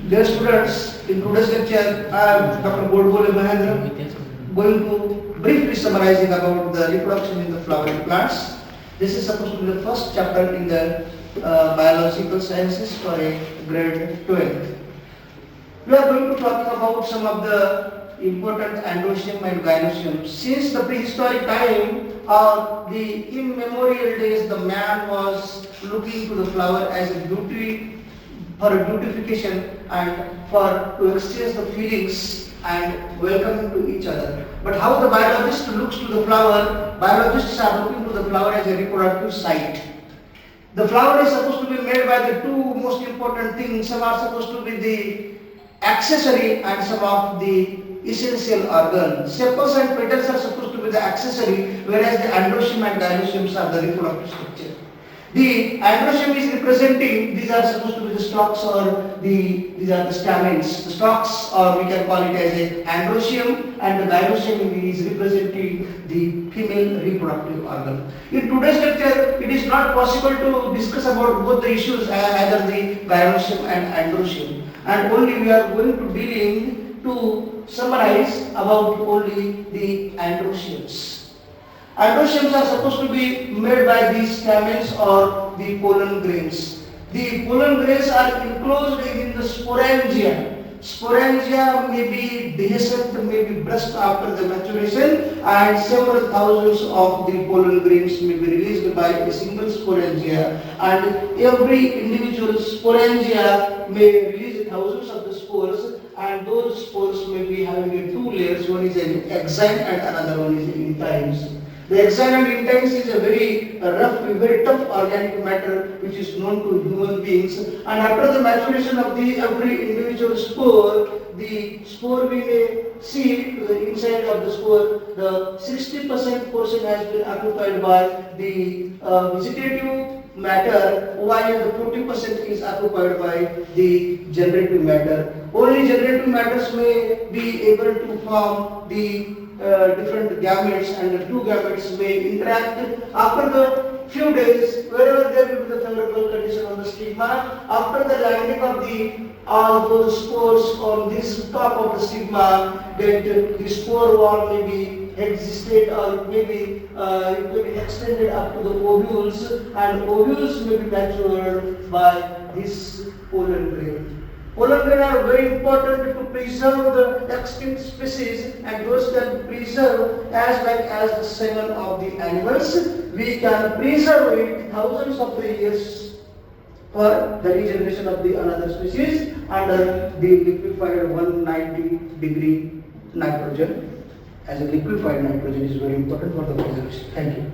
Dear students, in today's lecture, I am Dr. Godbole Mahendra, going to briefly summarizing about the reproduction in the flowering plants. This is supposed to be the first chapter in the biological sciences for a grade 12. We are going to talk about some of the important androecium and gynoecium. Since the prehistoric time or the immemorial days, the man was looking to the flower as a beauty, for a beautification and for to exchange the feelings and welcoming to each other. But how the biologist looks to the flower, biologists are looking to the flower as a reproductive site. The flower is supposed to be made by the two most important things. Some are supposed to be the accessory and some of the essential organ. Sepals and petals are supposed to be the accessory, whereas the androecium and gynoecium are the reproductive structure. The androecium is representing, these are supposed to be the stalks or these are the stamens. The stalks, or we can call it as a androecium, and the gynoecium is representing the female reproductive organ. In today's lecture, it is not possible to discuss about both the issues, either the gynoecium and androecium, and only we are going to dealing to summarize about only the androeciums. Androeciums are supposed to be made by these stamens or the pollen grains. The pollen grains are enclosed in the sporangia. Sporangia may be dehiscent, may be burst after the maturation, and several thousands of the pollen grains may be released by a single sporangia, and every individual sporangia may release thousands of the spores, and those spores may be having two layers. One is an exine and another one is an intines. The exine and intines is a very rough, very tough organic matter which is known to human beings, and after the maturation of the every individual spore, the spore we may see to the inside of the spore, the 60% portion has been occupied by the vegetative matter, while the 40% is occupied by the generative matter. Only generative matters may be able to form the different gametes, and the two gametes may interact. After the few days, wherever there will be the favorable condition on the stigma, after the landing of the all those spores on this top of the stigma, that the spore wall may be existed, or it may be extended up to the ovules, and ovules may be matured by this pollen grain. Pollen grain are very important to preserve the extinct species, and those can preserve as well as the semen of the animals. We can preserve it thousands of the years for the regeneration of the another species under the liquefied 190-degree nitrogen. As a liquefied nitrogen is very important for the preservation. Thank you.